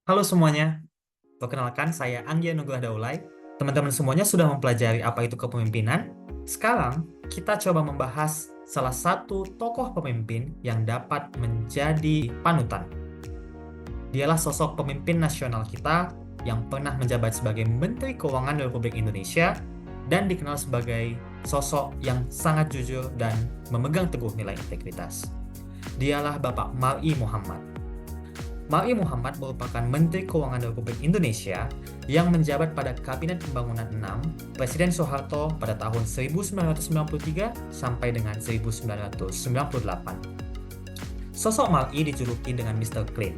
Halo semuanya, perkenalkan saya Anggia Nugrah Daulay. Teman-teman semuanya sudah mempelajari apa itu kepemimpinan? Sekarang kita coba membahas salah satu tokoh pemimpin yang dapat menjadi panutan. Dialah sosok pemimpin nasional kita yang pernah menjabat sebagai Menteri Keuangan Republik Indonesia dan dikenal sebagai sosok yang sangat jujur dan memegang teguh nilai integritas. Dialah Bapak Mar'i Muhammad. Mar'i Muhammad merupakan Menteri Keuangan Republik Indonesia yang menjabat pada Kabinet Pembangunan 6 Presiden Soeharto pada tahun 1993 sampai dengan 1998. Sosok Mar'i dijuluki dengan Mr. Clean.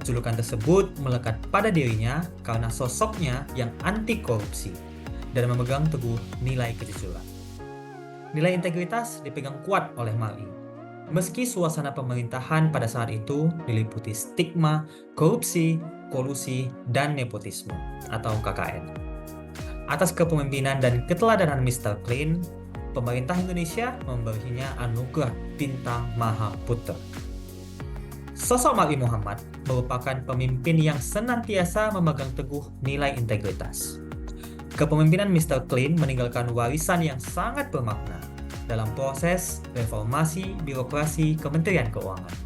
Julukan tersebut melekat pada dirinya karena sosoknya yang anti korupsi dan memegang teguh nilai kejujuran. Nilai integritas dipegang kuat oleh Mar'i. Meski suasana pemerintahan pada saat itu diliputi stigma, korupsi, kolusi, dan nepotisme atau KKN. Atas kepemimpinan dan keteladanan Mr. Clean, pemerintah Indonesia memberinya anugerah Bintang Mahaputra. Sosok Mar'i Muhammad merupakan pemimpin yang senantiasa memegang teguh nilai integritas. Kepemimpinan Mr. Clean meninggalkan warisan yang sangat bermakna dalam proses reformasi birokrasi Kementerian Keuangan.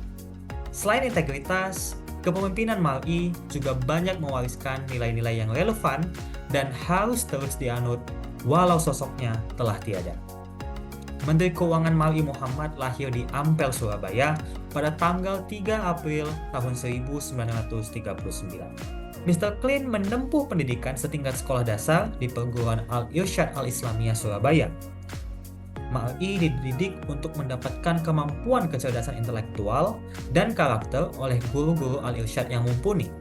Selain integritas, kepemimpinan Mar'i juga banyak mewariskan nilai-nilai yang relevan dan harus terus dianut walau sosoknya telah tiada. Menteri Keuangan Mar'i Muhammad lahir di Ampel, Surabaya pada tanggal 3 April tahun 1939. Mr. Clean menempuh pendidikan setingkat sekolah dasar di Perguruan Al-Irsyad Al-Islamiyah Surabaya. Mar'i dididik untuk mendapatkan kemampuan kecerdasan intelektual dan karakter oleh guru-guru Al-Irsyad yang mumpuni.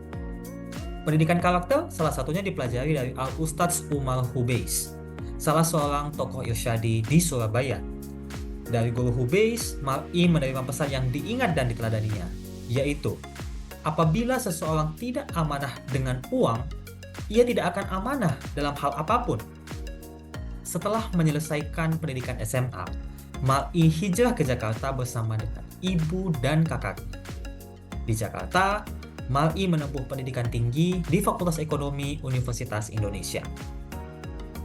Pendidikan karakter salah satunya dipelajari dari Al-Ustadz Umar Hubeiz, salah seorang tokoh irsyadi di Surabaya. Dari guru Hubeiz, Mar'i menerima pesan yang diingat dan diteladaninya, yaitu, apabila seseorang tidak amanah dengan uang, ia tidak akan amanah dalam hal apapun. Setelah menyelesaikan pendidikan SMA, Mar'i hijrah ke Jakarta bersama dengan ibu dan kakaknya. Di Jakarta, Mar'i menempuh pendidikan tinggi di Fakultas Ekonomi Universitas Indonesia.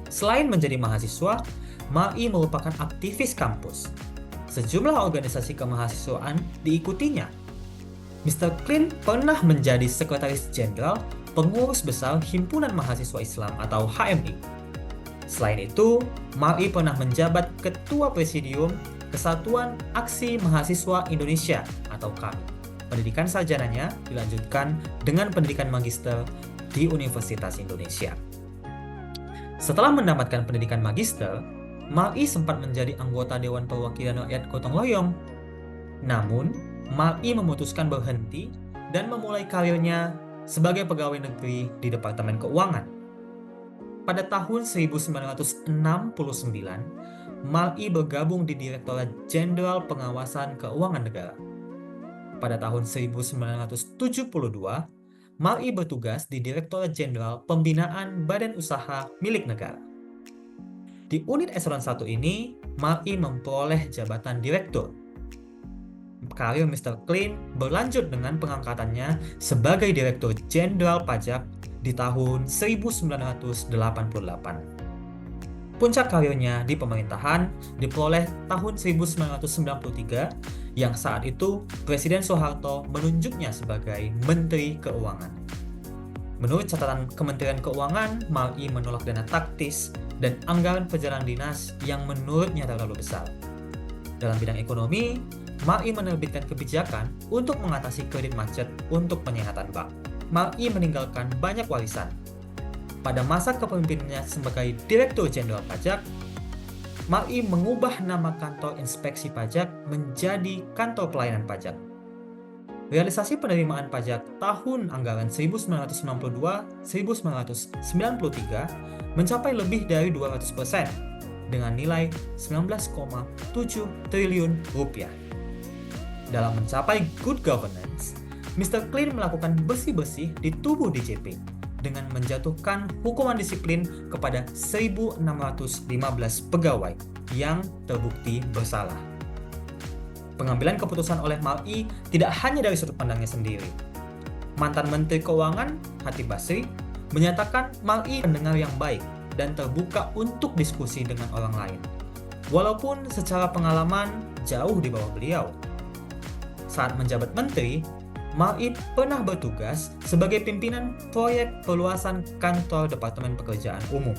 Selain menjadi mahasiswa, Mar'i merupakan aktivis kampus. Sejumlah organisasi kemahasiswaan diikutinya. Mr. Clean pernah menjadi Sekretaris Jenderal Pengurus Besar Himpunan Mahasiswa Islam atau HMI. Selain itu, Mar'i pernah menjabat Ketua Presidium Kesatuan Aksi Mahasiswa Indonesia atau KAMI. Pendidikan sarjananya dilanjutkan dengan pendidikan magister di Universitas Indonesia. Setelah mendapatkan pendidikan magister, Mar'i sempat menjadi anggota Dewan Perwakilan Rakyat Gotong Royong. Namun, Mar'i memutuskan berhenti dan memulai karirnya sebagai pegawai negeri di Departemen Keuangan. Pada tahun 1969, Mar'i bergabung di Direktorat Jenderal Pengawasan Keuangan Negara. Pada tahun 1972, Mar'i bertugas di Direktorat Jenderal Pembinaan Badan Usaha Milik Negara. Di unit eselon 1 ini, Mar'i memperoleh jabatan direktur. Karir Mr. Clean berlanjut dengan pengangkatannya sebagai Direktur Jenderal Pajak di tahun 1988. Puncak karirnya di pemerintahan diperoleh tahun 1993 yang saat itu Presiden Soeharto menunjuknya sebagai Menteri Keuangan. Menurut catatan Kementerian Keuangan, Mar'i menolak dana taktis dan anggaran perjalanan dinas yang menurutnya terlalu besar. Dalam bidang ekonomi, Mar'i menerbitkan kebijakan untuk mengatasi kredit macet untuk penyehatan bank. Mar'i meninggalkan banyak warisan. Pada masa kepemimpinannya sebagai Direktur Jenderal Pajak, Mar'i mengubah nama kantor inspeksi pajak menjadi kantor pelayanan pajak. Realisasi penerimaan pajak tahun anggaran 1992-1993 mencapai lebih dari 200% dengan nilai 19,7 triliun rupiah. Dalam mencapai good governance, Mr. Clean melakukan bersih-bersih di tubuh DJP dengan menjatuhkan hukuman disiplin kepada 1.615 pegawai yang terbukti bersalah. Pengambilan keputusan oleh Mar'i tidak hanya dari sudut pandangnya sendiri. Mantan Menteri Keuangan Khatib Basri menyatakan Mar'i pendengar yang baik dan terbuka untuk diskusi dengan orang lain, walaupun secara pengalaman jauh di bawah beliau. Saat menjabat menteri, Mar'i pernah bertugas sebagai pimpinan proyek perluasan kantor Departemen Pekerjaan Umum.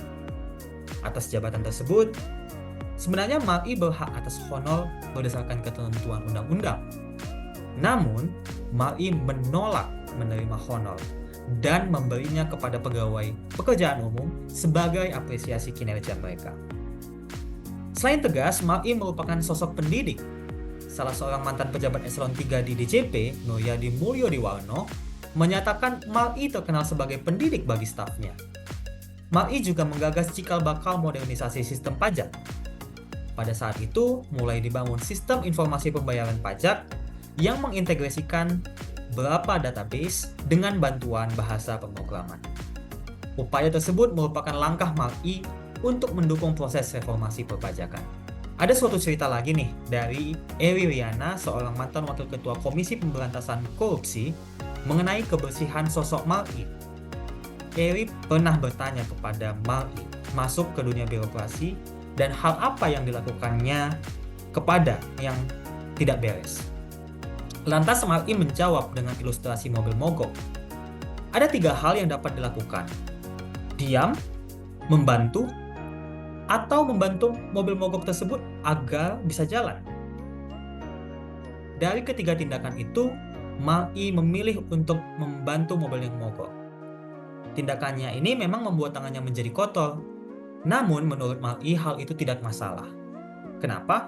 Atas jabatan tersebut, sebenarnya Mar'i berhak atas honor berdasarkan ketentuan undang-undang. Namun, Mar'i menolak menerima honor dan memberinya kepada pegawai pekerjaan umum sebagai apresiasi kinerja mereka. Selain tegas, Mar'i merupakan sosok pendidik. Salah seorang mantan pejabat eselon 3 di DJP, Nuryadi Mulyodiwarno, menyatakan Mar'i terkenal sebagai pendidik bagi stafnya. Mar'i juga menggagas cikal bakal modernisasi sistem pajak. Pada saat itu, mulai dibangun sistem informasi pembayaran pajak yang mengintegrasikan beberapa database dengan bantuan bahasa pemrograman. Upaya tersebut merupakan langkah Mar'i untuk mendukung proses reformasi perpajakan. Ada suatu cerita lagi nih dari Eri Riana, seorang mantan wakil ketua Komisi Pemberantasan Korupsi, mengenai kebersihan sosok Mar'i. Eri pernah bertanya kepada Mar'i masuk ke dunia birokrasi dan hal apa yang dilakukannya kepada yang tidak beres. Lantas Mar'i menjawab dengan ilustrasi mobil mogok. Ada 3 hal yang dapat dilakukan: diam, membantu, atau membantu mobil mogok tersebut agar bisa jalan. Dari ketiga tindakan itu, Mar'i memilih untuk membantu mobil yang mogok. Tindakannya ini memang membuat tangannya menjadi kotor. Namun menurut Mar'i hal itu tidak masalah. Kenapa?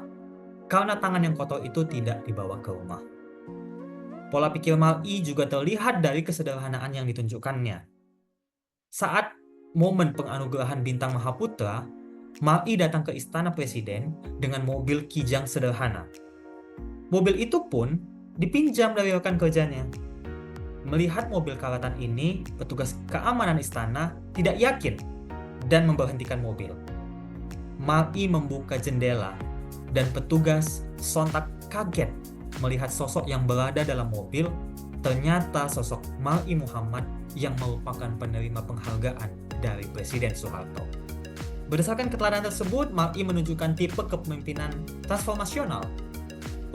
Karena tangan yang kotor itu tidak dibawa ke rumah. Pola pikir Mar'i juga terlihat dari kesederhanaan yang ditunjukkannya. Saat momen penganugerahan Bintang Mahaputra, Mar'i datang ke istana presiden dengan mobil kijang sederhana. Mobil itu pun dipinjam dari rekan kerjanya. Melihat mobil karatan ini, petugas keamanan istana tidak yakin dan memberhentikan mobil. Mar'i membuka jendela dan petugas sontak kaget melihat sosok yang berada dalam mobil ternyata sosok Mar'i Muhammad yang merupakan penerima penghargaan dari Presiden Soeharto. Berdasarkan keteladanan tersebut, Mar'i menunjukkan tipe kepemimpinan transformasional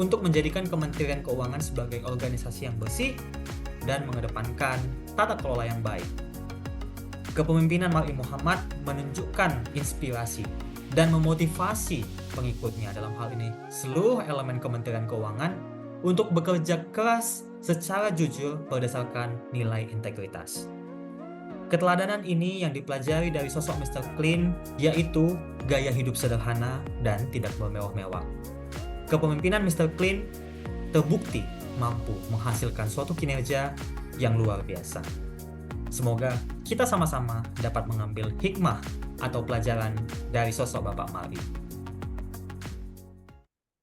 untuk menjadikan Kementerian Keuangan sebagai organisasi yang bersih dan mengedepankan tata kelola yang baik. Kepemimpinan Mar'i Muhammad menunjukkan inspirasi dan memotivasi pengikutnya, dalam hal ini seluruh elemen Kementerian Keuangan, untuk bekerja keras secara jujur berdasarkan nilai integritas. Keteladanan ini yang dipelajari dari sosok Mr. Clean, yaitu gaya hidup sederhana dan tidak bermewah-mewah. Kepemimpinan Mr. Clean terbukti mampu menghasilkan suatu kinerja yang luar biasa. Semoga kita sama-sama dapat mengambil hikmah atau pelajaran dari sosok Bapak Mar'i.